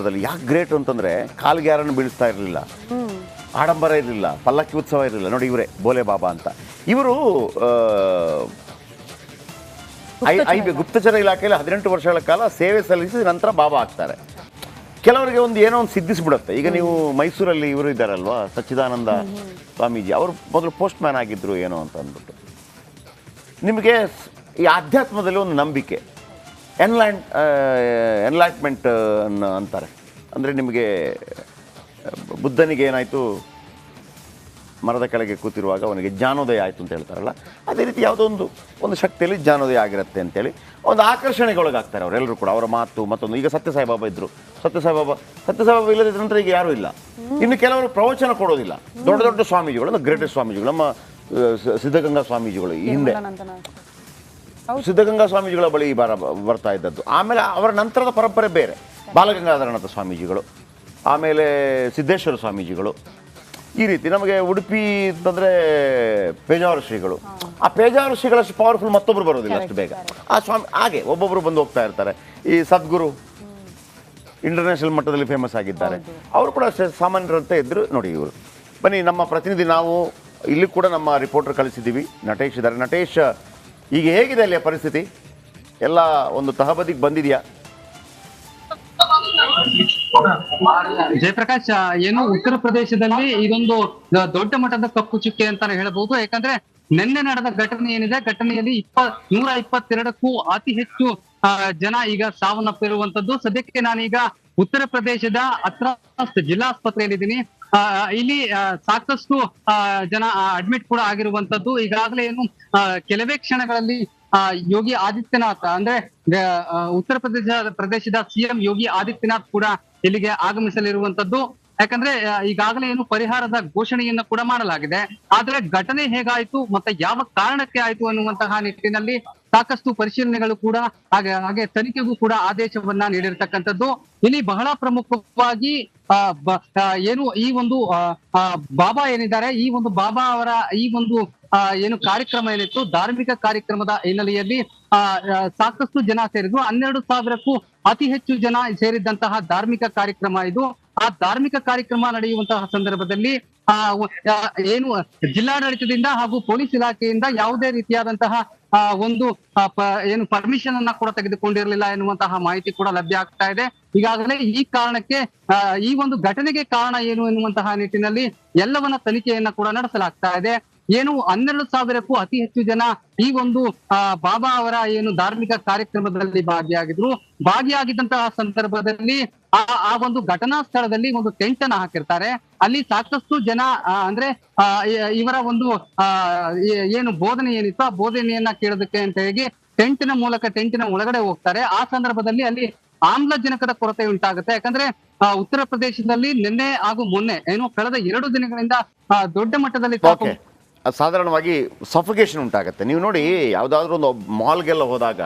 ನಂತರದಲ್ಲಿ ಯಾಕೆ ಗ್ರೇಟ್ ಅಂತಂದರೆ ಕಾಲಿಗೆ ಯಾರನ್ನು ಬೀಳಿಸ್ತಾ ಇರಲಿಲ್ಲ, ಆಡಂಬರ ಇರಲಿಲ್ಲ, ಪಲ್ಲಕ್ಕಿ ಉತ್ಸವ ಇರಲಿಲ್ಲ. ನೋಡಿ ಇವರೇ ಬೋಲೆ ಬಾಬಾ ಅಂತ. ಇವರು ಗುಪ್ತಚರ ಇಲಾಖೆಯಲ್ಲಿ 18 ವರ್ಷಗಳ ಕಾಲ ಸೇವೆ ಸಲ್ಲಿಸಿ ನಂತರ ಬಾಬಾ ಆಗ್ತಾರೆ. ಕೆಲವರಿಗೆ ಏನೋ ಒಂದು ಸಿದ್ಧಿಸ್ಬಿಡುತ್ತೆ. ಈಗ ನೀವು ಮೈಸೂರಲ್ಲಿ ಇವರು ಇದ್ದಾರಲ್ವಾ, ಸಚ್ಚಿದಾನಂದ ಸ್ವಾಮೀಜಿ, ಅವರು ಮೊದಲು ಪೋಸ್ಟ್ ಮ್ಯಾನ್ ಆಗಿದ್ದರು ಏನೋ ಅಂತ ಅಂದ್ಬಿಟ್ಟು. ನಿಮಗೆ ಈ ಆಧ್ಯಾತ್ಮದಲ್ಲಿ ಒಂದು ನಂಬಿಕೆ, ಎನ್ಲೈಟ್ಮೆಂಟ್ ಅಂತಾರೆ. ಅಂದರೆ ನಿಮಗೆ ಬುದ್ಧನಿಗೆ ಏನಾಯಿತು, ಮರದ ಕೆಳಗೆ ಕೂತಿರುವಾಗ ಅವನಿಗೆ ಜ್ಞಾನೋದಯ ಆಯಿತು ಅಂತ ಹೇಳ್ತಾರಲ್ಲ, ಅದೇ ರೀತಿ ಯಾವುದೋ ಒಂದು ಶಕ್ತಿಯಲ್ಲಿ ಜ್ಞಾನೋದಯ ಆಗಿರುತ್ತೆ ಅಂತೇಳಿ ಒಂದು ಆಕರ್ಷಣೆಗೊಳಗಾಗ್ತಾರೆ ಅವರೆಲ್ಲರೂ ಕೂಡ. ಅವರ ಮಾತು ಮತ್ತೊಂದು. ಈಗ ಸತ್ಯಸಾಯಿಬಾಬಾ ಇದ್ದರು, ಸತ್ಯಸಾಯಿಬಾಬಾ ಇಲ್ಲದಿದ್ದ ನಂತರ ಈಗ ಯಾರೂ ಇಲ್ಲ. ಇನ್ನು ಕೆಲವರು ಪ್ರವಚನ ಕೊಡೋದಿಲ್ಲ. ದೊಡ್ಡ ದೊಡ್ಡ ಸ್ವಾಮೀಜಿಗಳು, ನಮ್ಮ ಗ್ರೇಟೆಸ್ಟ್ ಸ್ವಾಮೀಜಿಗಳು, ನಮ್ಮ ಸಿದ್ಧಗಂಗಾ ಸ್ವಾಮೀಜಿಗಳು, ಈ ಹಿಂದೆ ಸಿದ್ಧಗಂಗಾ ಸ್ವಾಮೀಜಿಗಳ ಬಳಿ ಬರ್ತಾ ಇದ್ದದ್ದು. ಆಮೇಲೆ ಅವರ ನಂತರದ ಪರಂಪರೆ ಬೇರೆ, ಬಾಲಗಂಗಾಧರನಾಥ ಸ್ವಾಮೀಜಿಗಳು, ಆಮೇಲೆ ಸಿದ್ದೇಶ್ವರ ಸ್ವಾಮೀಜಿಗಳು, ಈ ರೀತಿ. ನಮಗೆ ಉಡುಪಿ ಅಂತಂದರೆ ಪೇಜಾವರ ಶ್ರೀಗಳು. ಆ ಪೇಜಾವರ ಶ್ರೀಗಳಷ್ಟು ಪವರ್ಫುಲ್ ಮತ್ತೊಬ್ಬರು ಬರೋದಿಲ್ಲ ಅಷ್ಟು ಬೇಗ. ಆ ಸ್ವಾಮಿ ಹಾಗೆ ಒಬ್ಬೊಬ್ಬರು ಬಂದು ಹೋಗ್ತಾ ಇರ್ತಾರೆ. ಈ ಸದ್ಗುರು ಇಂಟರ್ನ್ಯಾಷನಲ್ ಮಟ್ಟದಲ್ಲಿ ಫೇಮಸ್ ಆಗಿದ್ದಾರೆ, ಅವರು ಕೂಡ ಅಷ್ಟೇ ಸಾಮಾನ್ಯರಂತೆ ಇದ್ದರು. ನೋಡಿ ಇವರು ಬನ್ನಿ, ನಮ್ಮ ಪ್ರತಿನಿಧಿ, ನಾವು ಇಲ್ಲಿ ಕೂಡ ನಮ್ಮ ರಿಪೋರ್ಟರ್ ಕಳಿಸಿದ್ದೀವಿ, ನಟೇಶ್ ಇದ್ದಾರೆ. ನಟೇಶ್, ಈಗ ಹೇಗಿದೆ ಅಲ್ಲಿಯ ಪರಿಸ್ಥಿತಿ? ಎಲ್ಲ ಒಂದು ತಹಬದಿಗೆ ಬಂದಿದೆಯಾ? ಜಯಪ್ರಕಾಶ್, ಏನು ಉತ್ತರ ಪ್ರದೇಶದಲ್ಲಿ ಇದೊಂದು ದೊಡ್ಡ ಮಟ್ಟದ ಕಪ್ಪು ಚುಕ್ಕೆ ಅಂತಾನೆ ಹೇಳಬಹುದು. ಯಾಕಂದ್ರೆ ನಿನ್ನೆ ನಡೆದ ಘಟನೆ ಏನಿದೆ, ಘಟನೆಯಲ್ಲಿ 122ಕ್ಕೂ ಅತಿ ಹೆಚ್ಚು ಜನ ಈಗ ಸಾವನ್ನಪ್ಪಿರುವಂತದ್ದು. ಸದ್ಯಕ್ಕೆ ನಾನೀಗ ಉತ್ತರ ಪ್ರದೇಶದ ಹತ್ರ ಜಿಲ್ಲಾಸ್ಪತ್ರೆಯಲ್ಲಿದ್ದೀನಿ. ಇಲ್ಲಿ ಸಾಕಷ್ಟು ಜನ ಅಡ್ಮಿಟ್ ಕೂಡ ಆಗಿರುವಂತದ್ದು. ಈಗಾಗಲೇ ಏನು ಕೆಲವೇ ಕ್ಷಣಗಳಲ್ಲಿ ಯೋಗಿ ಆದಿತ್ಯನಾಥ್, ಅಂದ್ರೆ ಉತ್ತರ ಪ್ರದೇಶದ ಸಿಎಂ ಯೋಗಿ ಆದಿತ್ಯನಾಥ್ ಕೂಡ ಇಲ್ಲಿಗೆ ಆಗಮಿಸಲಿರುವಂತದ್ದು. ಯಾಕಂದ್ರೆ ಈಗಾಗಲೇ ಏನು ಪರಿಹಾರದ ಘೋಷಣೆಯನ್ನ ಕೂಡ ಮಾಡಲಾಗಿದೆ. ಆದ್ರೆ ಘಟನೆ ಹೇಗಾಯ್ತು ಮತ್ತೆ ಯಾವ ಕಾರಣಕ್ಕೆ ಆಯ್ತು ಅನ್ನುವಂತಹ ನಿಟ್ಟಿನಲ್ಲಿ ಸಾಕಷ್ಟು ಪರಿಶೀಲನೆಗಳು ಕೂಡ ಹಾಗೆ ತನಿಖೆಗೂ ಕೂಡ ಆದೇಶವನ್ನ ನೀಡಿರ್ತಕ್ಕಂಥದ್ದು. ಇಲ್ಲಿ ಬಹಳ ಪ್ರಮುಖವಾಗಿ ಏನು ಈ ಒಂದು ಬಾಬಾ ಏನಿದ್ದಾರೆ, ಈ ಒಂದು ಬಾಬಾ ಅವರ ಈ ಒಂದು ಏನು ಕಾರ್ಯಕ್ರಮ ಏನಿತ್ತು, ಧಾರ್ಮಿಕ ಕಾರ್ಯಕ್ರಮದ ಹಿನ್ನೆಲೆಯಲ್ಲಿ ಸಾಕಷ್ಟು ಜನ ಸೇರಿದ್ರು. 12,000ಕ್ಕೂ ಅತಿ ಹೆಚ್ಚು ಜನ ಸೇರಿದ್ದಂತಹ ಧಾರ್ಮಿಕ ಕಾರ್ಯಕ್ರಮ ಇದು. ಆ ಧಾರ್ಮಿಕ ಕಾರ್ಯಕ್ರಮ ನಡೆಯುವಂತಹ ಸಂದರ್ಭದಲ್ಲಿ ಏನು ಜಿಲ್ಲಾಡಳಿತದಿಂದ ಹಾಗೂ ಪೊಲೀಸ್ ಇಲಾಖೆಯಿಂದ ಯಾವುದೇ ರೀತಿಯಾದಂತಹ ಒಂದು ಏನು ಪರ್ಮಿಷನ್ ಅನ್ನ ಕೂಡ ತೆಗೆದುಕೊಂಡಿರಲಿಲ್ಲ ಎನ್ನುವಂತಹ ಮಾಹಿತಿ ಕೂಡ ಲಭ್ಯ ಆಗ್ತಾ ಇದೆ. ಈಗಾಗಲೇ ಈ ಕಾರಣಕ್ಕೆ ಈ ಒಂದು ಘಟನೆಗೆ ಕಾರಣ ಏನು ಎನ್ನುವಂತಹ ನಿಟ್ಟಿನಲ್ಲಿ ಎಲ್ಲವನ್ನ ತನಿಖೆಯನ್ನ ಕೂಡ ನಡೆಸಲಾಗ್ತಾ ಇದೆ. ಏನು 12,000ಕ್ಕೂ ಅತಿ ಹೆಚ್ಚು ಜನ ಈ ಒಂದು ಬಾಬಾ ಅವರ ಏನು ಧಾರ್ಮಿಕ ಕಾರ್ಯಕ್ರಮದಲ್ಲಿ ಭಾಗಿಯಾಗಿದ್ದಂತಹ ಸಂದರ್ಭದಲ್ಲಿ ಆ ಒಂದು ಘಟನಾ ಸ್ಥಳದಲ್ಲಿ ಒಂದು ಟೆಂಟ್ ಅನ್ನ ಹಾಕಿರ್ತಾರೆ. ಅಲ್ಲಿ ಸಾಕಷ್ಟು ಜನ ಅಂದ್ರೆ ಇವರ ಒಂದು ಏನು ಬೋಧನೆ ಏನಿತ್ತು, ಆ ಬೋಧನೆಯನ್ನ ಕೇಳೋದಕ್ಕೆ ಅಂತ ಹೇಳಿ ಟೆಂಟಿನ ಒಳಗಡೆ ಹೋಗ್ತಾರೆ. ಆ ಸಂದರ್ಭದಲ್ಲಿ ಅಲ್ಲಿ ಆಮ್ಲಜನಕದ ಕೊರತೆ ಉಂಟಾಗುತ್ತೆ. ಯಾಕಂದ್ರೆ ಉತ್ತರ ಪ್ರದೇಶದಲ್ಲಿ ನಿನ್ನೆ ಹಾಗೂ ಮೊನ್ನೆ ಏನು ಕಳೆದ 2 ದಿನಗಳಿಂದ ದೊಡ್ಡ ಮಟ್ಟದಲ್ಲಿ ಸಾಧಾರಣವಾಗಿ ಸಫೋಕೇಶನ್ ಉಂಟಾಗುತ್ತೆ. ನೀವು ನೋಡಿ, ಯಾವುದಾದ್ರೂ ಒಂದು ಮಾಲ್ಗೆಲ್ಲ ಹೋದಾಗ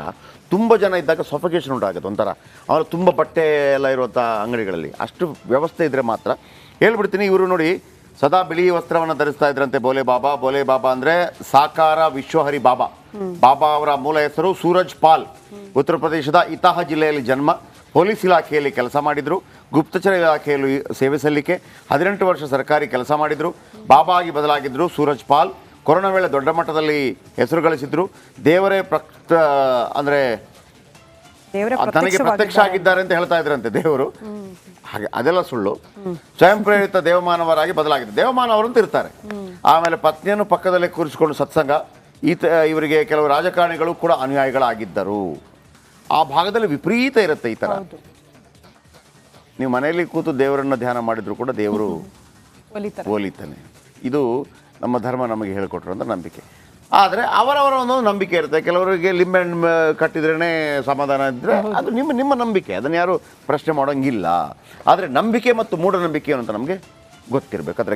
ತುಂಬ ಜನ ಇದ್ದಾಗ ಸಫೋಕೇಶನ್ ಉಂಟಾಗುತ್ತೆ. ಒಂಥರ ಅವರು ತುಂಬ ಬಟ್ಟೆ ಎಲ್ಲ ಇರುವಂಥ ಅಂಗಡಿಗಳಲ್ಲಿ ಅಷ್ಟು ವ್ಯವಸ್ಥೆ ಇದ್ದರೆ ಮಾತ್ರ. ಹೇಳ್ಬಿಡ್ತೀನಿ, ಇವರು ನೋಡಿ ಸದಾ ಬಿಳಿ ವಸ್ತ್ರವನ್ನು ಧರಿಸ್ತಾ ಇದ್ರಂತೆ ಬೋಲೆ ಬಾಬಾ ಅಂದರೆ ಸಾಕಾರ ವಿಶ್ವಹರಿ ಬಾಬಾ. ಬಾಬಾ ಅವರ ಮೂಲ ಹೆಸರು ಸೂರಜ್ ಪಾಲ್. ಉತ್ತರ ಪ್ರದೇಶದ ಇತಾಹ ಜಿಲ್ಲೆಯಲ್ಲಿ ಜನ್ಮ. ಪೊಲೀಸ್ ಇಲಾಖೆಯಲ್ಲಿ ಕೆಲಸ ಮಾಡಿದರು, ಗುಪ್ತಚರ ಇಲಾಖೆಯಲ್ಲಿ ಸೇವೆ ಸಲ್ಲಿಕೆ, 18 ವರ್ಷ ಸರ್ಕಾರಿ ಕೆಲಸ ಮಾಡಿದರು. ಬಾಬಾ ಆಗಿ ಬದಲಾಗಿದ್ದರು ಸೂರಜ್ ಪಾಲ್. ಕೊರೋನಾ ವೇಳೆ ದೊಡ್ಡ ಮಟ್ಟದಲ್ಲಿ ಹೆಸರು ಗಳಿಸಿದ್ರು. ದೇವರೇ ಅಂದರೆ ತನಗೆ ಪ್ರತ್ಯಕ್ಷ ಆಗಿದ್ದಾರೆ ಅಂತ ಹೇಳ್ತಾ ಇದ್ರಂತೆ ದೇವರು. ಹಾಗೆ ಅದೆಲ್ಲ ಸುಳ್ಳು. ಸ್ವಯಂ ಪ್ರೇರಿತ ದೇವಮಾನವರಾಗಿ ಬದಲಾಗಿದೆ. ದೇವಮಾನವರು ಅಂತ ಇರ್ತಾರೆ. ಆಮೇಲೆ ಪತ್ನಿಯನ್ನು ಪಕ್ಕದಲ್ಲೇ ಕೂರಿಸಿಕೊಂಡು ಸತ್ಸಂಗ. ಇವರಿಗೆ ಕೆಲವು ರಾಜಕಾರಣಿಗಳು ಕೂಡ ಅನುಯಾಯಿಗಳಾಗಿದ್ದರು. ಆ ಭಾಗದಲ್ಲಿ ವಿಪರೀತ ಇರುತ್ತೆ ಈ ಥರ. ನೀವು ಮನೆಯಲ್ಲಿ ಕೂತು ದೇವರನ್ನು ಧ್ಯಾನ ಮಾಡಿದ್ರು ಕೂಡ ದೇವರು ಒಲಿತಾನೆ. ಇದು ನಮ್ಮ ಧರ್ಮ ನಮಗೆ ಹೇಳಿಕೊಟ್ರಂತ ನಂಬಿಕೆ. ಆದರೆ ಅವರವರ ಒಂದೊಂದು ನಂಬಿಕೆ ಇರುತ್ತೆ. ಕೆಲವರಿಗೆ ಲಿಂಬೆ ಕಟ್ಟಿದ್ರೇ ಸಮಾಧಾನ ಇದ್ದರೆ ಅದು ನಿಮ್ಮ ನಂಬಿಕೆ, ಅದನ್ನು ಯಾರು ಪ್ರಶ್ನೆ ಮಾಡೋಂಗಿಲ್ಲ. ಆದರೆ ನಂಬಿಕೆ ಮತ್ತು ಮೂಢನಂಬಿಕೆ ಅಂತ ನಮಗೆ ಗೊತ್ತಿರಬೇಕು. ಅದರ